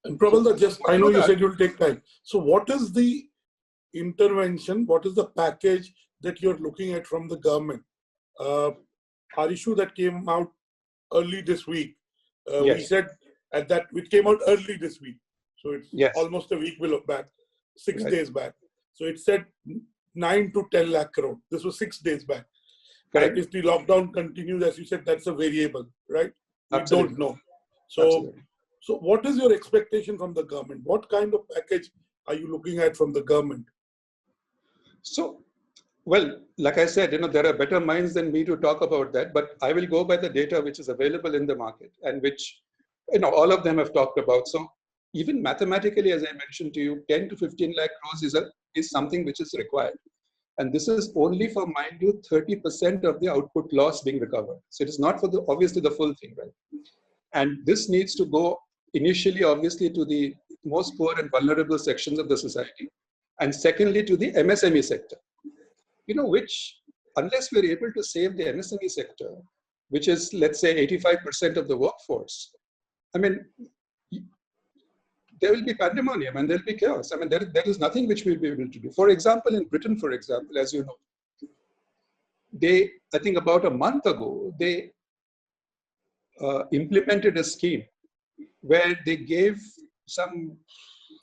And Prabal, just I know you that, said you'll take time. So what is the intervention? What is the package that you're looking at from the government? Our issue that came out early this week, yes. we said at that, it came out early this week. So it's Yes. almost a week back, 6 Right. days back. So it said 9 to 10 lakh crore. This was 6 days back. Correct. And if the lockdown continues, as you said, that's a variable, right? We Absolutely. don't know. Absolutely. So what is your expectation from the government? What kind of package are you looking at from the government? So, well, like I said, there are better minds than me to talk about that, but I will go by the data which is available in the market and which, all of them have talked about. So even mathematically, as I mentioned to you, 10 to 15 lakh crores is something which is required. And this is only for, mind you, 30% of the output loss being recovered. So it is not for obviously the full thing, right? And this needs to go initially, obviously, to the most poor and vulnerable sections of the society. And secondly, to the MSME sector, which, unless we're able to save the MSME sector, which is, let's say, 85% of the workforce, I mean, there will be pandemonium and there'll be chaos. I mean, there is nothing which we'll be able to do. For example, in Britain, for example, as you know, I think about a month ago, they implemented a scheme where they gave some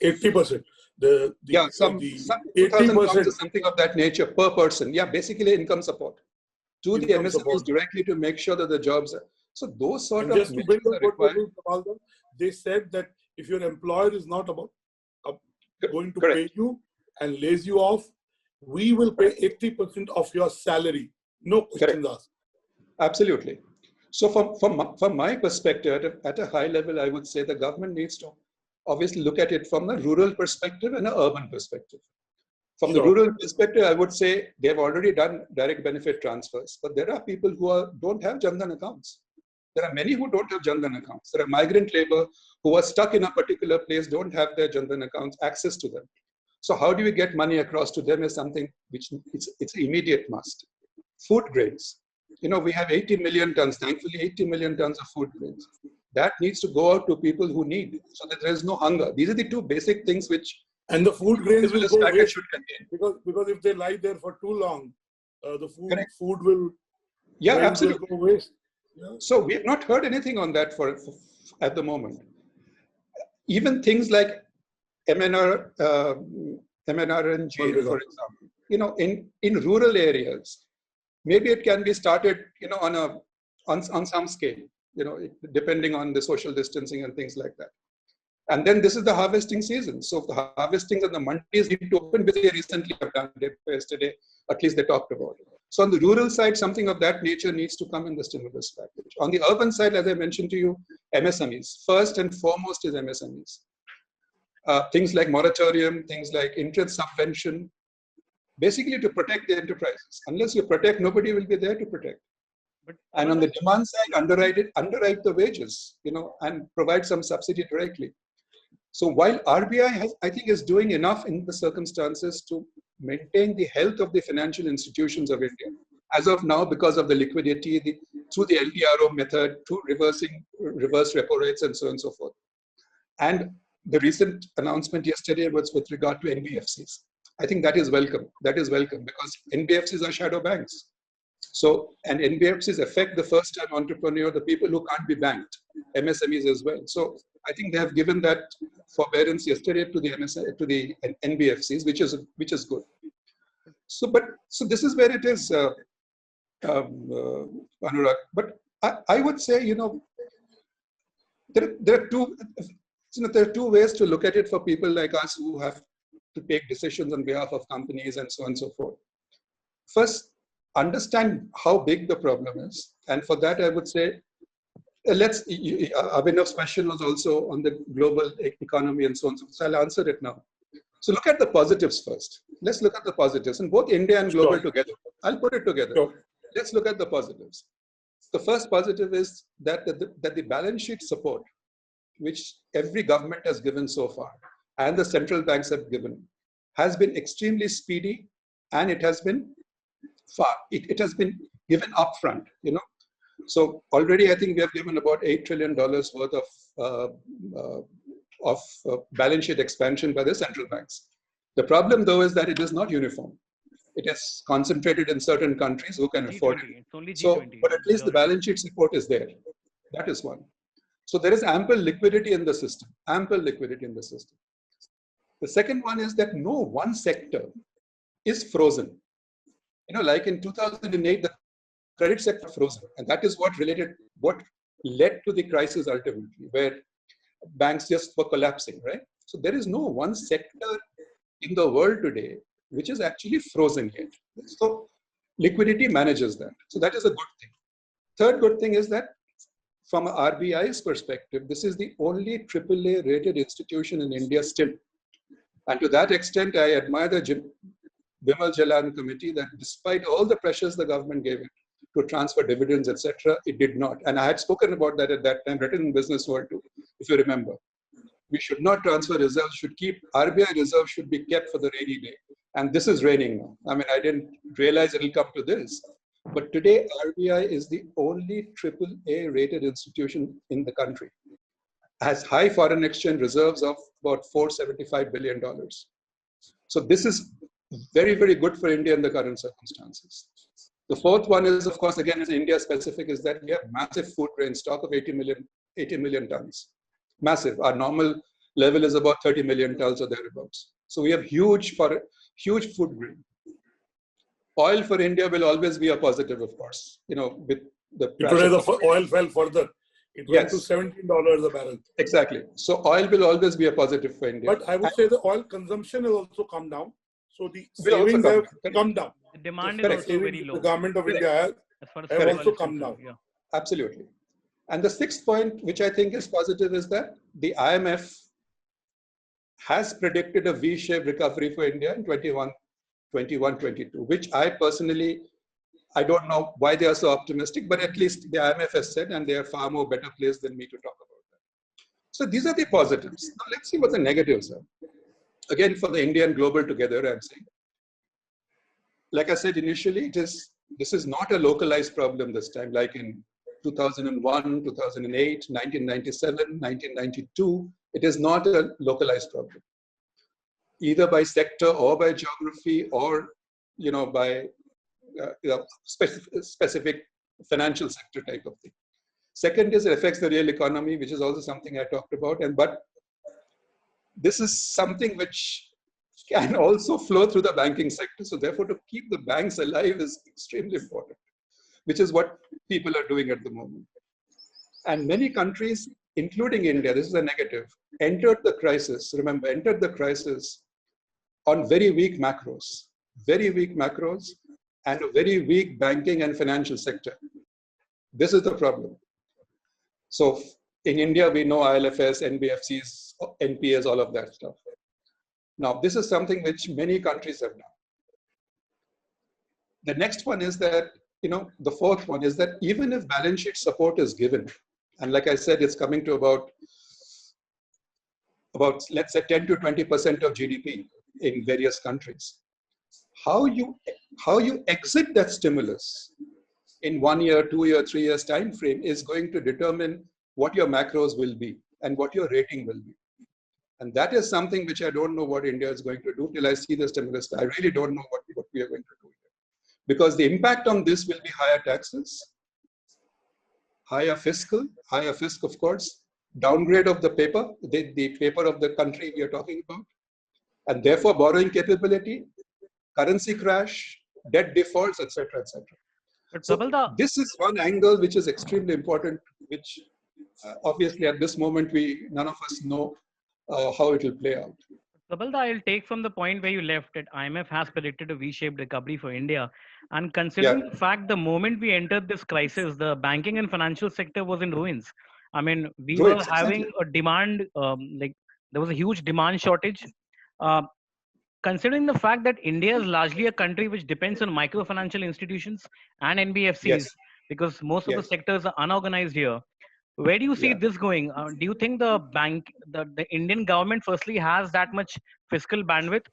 80%. some 2,000 pounds or something of that nature per person. Yeah, basically income support to the MSMEs directly to make sure that the jobs are. So those sort of just to build measures are required. They said that if your employer is not going to Correct. pay you and lays you off, we will pay 80% of your salary. No questions asked. Absolutely. So from my perspective, at a high level, I would say the government needs to obviously look at it from a rural perspective and an urban perspective. From the rural perspective, I would say they've already done direct benefit transfers, but there are people who don't have Jan Dhan accounts. There are many who don't have Jan Dhan accounts. There are migrant labor who are stuck in a particular place, don't have their Jan Dhan accounts, access to them. So how do we get money across to them is something which it's an immediate must. Food grains. We have 80 million tons, thankfully 80 million tons of food grains. That needs to go out to people who need it so that there is no hunger. These are the two basic things which... And the food grains will go waste because if they lie there for too long, the food will... Yeah, absolutely. Will go waste. Yeah. So we have not heard anything on that for at the moment. Even things like MNRNG, for example, in rural areas, maybe it can be started, on some scale, depending on the social distancing and things like that. And then this is the harvesting season. So the harvesting and the mandis need to open, which they recently have done yesterday. At least they talked about it. So on the rural side, something of that nature needs to come in the stimulus package. On the urban side, as I mentioned to you, MSMEs. First and foremost is MSMEs. Things like moratorium, things like interest subvention, basically to protect the enterprises. Unless you protect, nobody will be there to protect. And on the demand side, underwrite the wages, and provide some subsidy directly. So while RBI I think is doing enough in the circumstances to maintain the health of the financial institutions of India, as of now, because of the liquidity, through the LTRO method, through reverse repo rates and so on and so forth. And the recent announcement yesterday was with regard to NBFCs. I think that is welcome. That is welcome because NBFCs are shadow banks. So, and NBFCs affect the first-time entrepreneur, the people who can't be banked, MSMEs as well. So, I think they have given that forbearance yesterday to the NBFCs, which is good. So this is where it is, Anurag. But I would say, there are two ways to look at it for people like us who have to take decisions on behalf of companies and so on and so forth. First, understand how big the problem is. And for that, I would say, Abhinav's question was also on the global economy and so on. So I'll answer it now. So look at the positives first. Let's look at the positives. And both India and global together. I'll put it together. Let's look at the positives. The first positive is that the balance sheet support, which every government has given so far, and the central banks have given, has been extremely speedy, and it has been it has been given upfront, So already I think we have given about $8 trillion worth of balance sheet expansion by the central banks. The problem, though, is that it is not uniform. It is concentrated in certain countries who can afford it. It's only So, G20. but at least the majority. balance sheet support is there. That is one. So there is ample liquidity in the system, ample liquidity in the system. The second one is that no one sector is frozen. Like in 2008, the credit sector frozen. And that is what led to the crisis ultimately, where banks just were collapsing, right? So there is no one sector in the world today which is actually frozen yet. So liquidity manages that. So that is a good thing. Third good thing is that from RBI's perspective, this is the only AAA rated institution in India still. And to that extent, I admire the Bimal Jalan committee that despite all the pressures the government gave it to transfer dividends, etc., it did not. And I had spoken about that at that time, written in Business World too, if you remember. We should not transfer reserves, RBI reserves should be kept for the rainy day. And this is raining now. I mean, I didn't realize it'll come to this. But today, RBI is the only AAA rated institution in the country. Has high foreign exchange reserves of about $475 billion. So this is very, very good for India in the current circumstances. The fourth one is, of course, again, is India specific, is that we have massive food grain stock of 80 million tons. Massive. Our normal level is about 30 million tons or thereabouts. So we have huge food grain. Oil for India will always be a positive, of course. With the price today the oil fell further. It went to $17 a barrel. Exactly. So oil will always be a positive for India. But I would say the oil consumption has also come down. So the savings have come down. The demand is also very low. The government of India have also come down. Yeah. Absolutely. And the sixth point, which I think is positive, is that the IMF has predicted a V-shaped recovery for India in 21-22, which I personally, I don't know why they are so optimistic, but at least the IMF has said, and they are far more better placed than me to talk about that. So these are the positives. Now let's see what the negatives are. Again, for the India and global together, I'm saying, like I said initially, this is not a localized problem this time, like in 2001, 2008, 1997, 1992. It is not a localized problem, either by sector or by geography or, by specific financial sector type of thing. Second is it affects the real economy, which is also something I talked about. But this is something which can also flow through the banking sector. So therefore, to keep the banks alive is extremely important, which is what people are doing at the moment. And many countries, including India, this is a negative, entered the crisis on very weak macros and a very weak banking and financial sector. This is the problem. So in India, we know ILFS, NBFCs, NPAs, all of that stuff. Now, this is something which many countries have done. The next one is that, the fourth one is that even if balance sheet support is given, and like I said, it's coming to about let's say 10 to 20% of GDP in various countries. How you exit that stimulus in 1 year, 2 year, 3 years time frame is going to determine what your macros will be and what your rating will be. And that is something which I don't know what India is going to do till I see the stimulus. I really don't know what we are going to do here. Because the impact on this will be higher taxes, higher fisc, of course, downgrade of the paper, the paper of the country we are talking about, and therefore borrowing capability, currency crash, debt defaults, etc., etc. So this is one angle which is extremely important, which obviously at this moment none of us know how it will play out. Prabal, I'll take from the point where you left it. IMF has predicted a V-shaped recovery for India. And considering the fact the moment we entered this crisis, the banking and financial sector was in ruins. I mean, we were having a demand, there was a huge demand shortage. Considering the fact that India is largely a country which depends on micro financial institutions and NBFCs, because most of the sectors are unorganized here. Where do you see this going? Do you think the Indian government firstly has that much fiscal bandwidth?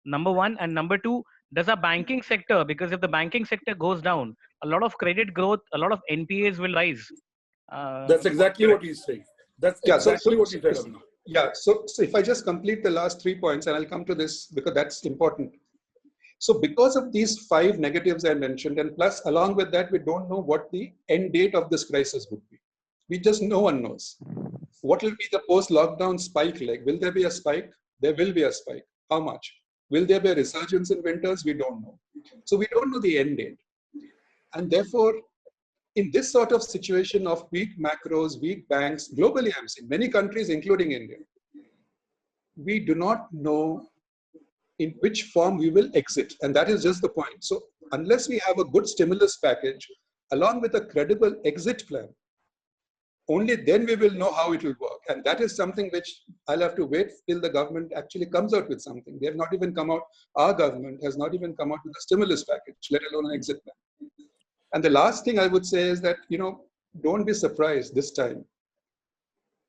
Number one. And number two, does our banking sector, because if the banking sector goes down, a lot of credit growth, a lot of NPAs will rise. That's exactly what he's saying. That's exactly what he said. Yeah, so if I just complete the last 3 points, and I'll come to this because that's important. So because of these 5 negatives I mentioned, and plus along with that, we don't know what the end date of this crisis would be. No one knows. What will be the post-lockdown spike like? Will there be a spike? There will be a spike. How much? Will there be a resurgence in winters? We don't know. So we don't know the end date. And therefore, in this sort of situation of weak macros, weak banks, globally I'm saying, many countries, including India, we do not know in which form we will exit. And that is just the point. So unless we have a good stimulus package, along with a credible exit plan, only then we will know how it will work. And that is something which I'll have to wait till the government actually comes out with something. They have not even come out, our government has not even come out with a stimulus package, let alone an exit plan. And the last thing I would say is that, don't be surprised this time,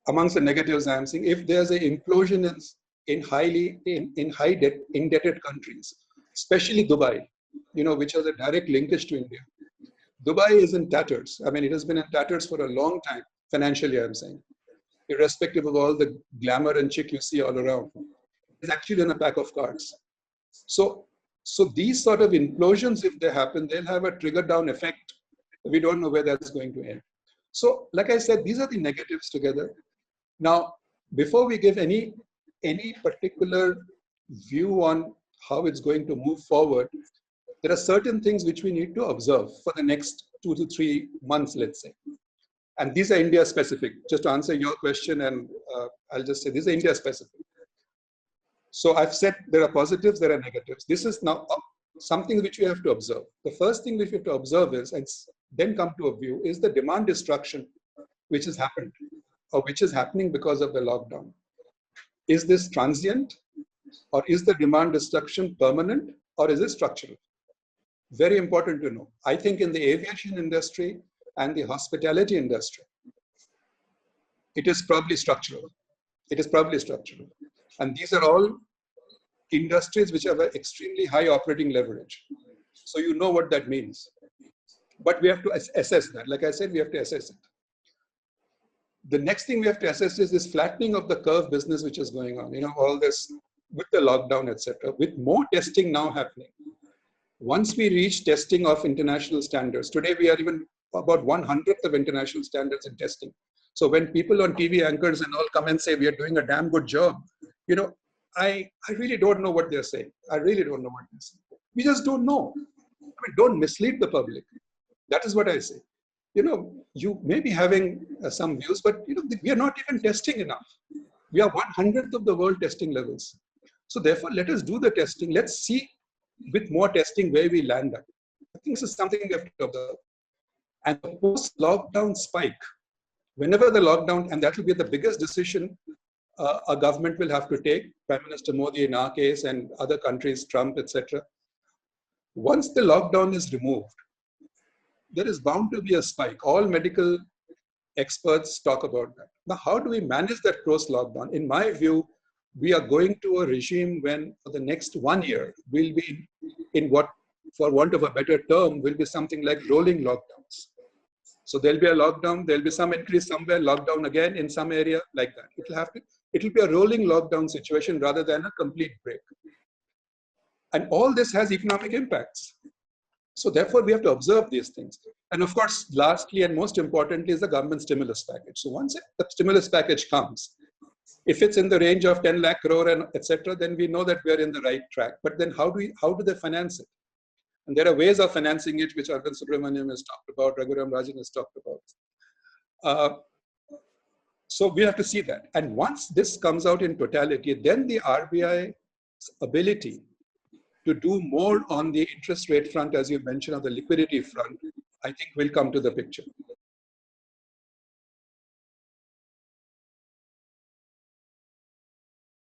amongst the negatives I'm seeing, if there's an implosion in high debt, indebted countries, especially Dubai, which has a direct linkage to India. Dubai is in tatters. I mean, it has been in tatters for a long time, financially, I'm saying, irrespective of all the glamour and chic you see all around. It's actually in a pack of cards. So these sort of implosions, if they happen, they'll have a trigger down effect. We don't know where that's going to end. So, like I said, these are the negatives together. Now, before we give any particular view on how it's going to move forward, there are certain things which we need to observe for the next 2 to 3 months, let's say. And these are India specific. Just to answer your question, and I'll just say these are India specific. So I've said there are positives, there are negatives. This is now something which we have to observe. The first thing which we have to observe is, and then come to a view, is the demand destruction which has happened or which is happening because of the lockdown. Is this transient, or is the demand destruction permanent, or is it structural? Very important to know. I think in the aviation industry and the hospitality industry, it is probably structural. It is probably structural. And these are all industries which have an extremely high operating leverage. So you know what that means. But we have to assess that. Like I said, we have to assess it. The next thing we have to assess is this flattening of the curve business which is going on. All this with the lockdown, etc. With more testing now happening. Once we reach testing of international standards, today we are even about 1/100th of international standards in testing. So when people on TV anchors and all come and say we are doing a damn good job, I really don't know what they're saying. I really don't know what they're saying. We just don't know. I mean, don't mislead the public. That is what I say. You may be having some views, but we are not even testing enough. We are 1/100th of the world testing levels. So therefore, let us do the testing. Let's see with more testing where we land at. I think this is something we have to observe. And the post-lockdown spike, whenever the lockdown, and that will be the biggest decision a government will have to take, Prime Minister Modi in our case and other countries, Trump, etc. Once the lockdown is removed, there is bound to be a spike. All medical experts talk about that. Now, how do we manage that post-lockdown? In my view, we are going to a regime when for the next 1 year, we'll be in what, for want of a better term, will be something like rolling lockdowns. So there'll be a lockdown, there'll be some increase somewhere, lockdown again in some area, like that. It'll be a rolling lockdown situation rather than a complete break. And all this has economic impacts. So therefore, we have to observe these things. And of course, lastly and most importantly is the government stimulus package. So once the stimulus package comes, if it's in the range of 10 lakh crore and etc., then we know that we're in the right track. But then how do they finance it? And there are ways of financing it, which Arvind Subramaniam has talked about, Raghuram Rajan has talked about. So we have to see that. And once this comes out in totality, then the RBI's ability to do more on the interest rate front, as you mentioned, on the liquidity front, I think will come to the picture.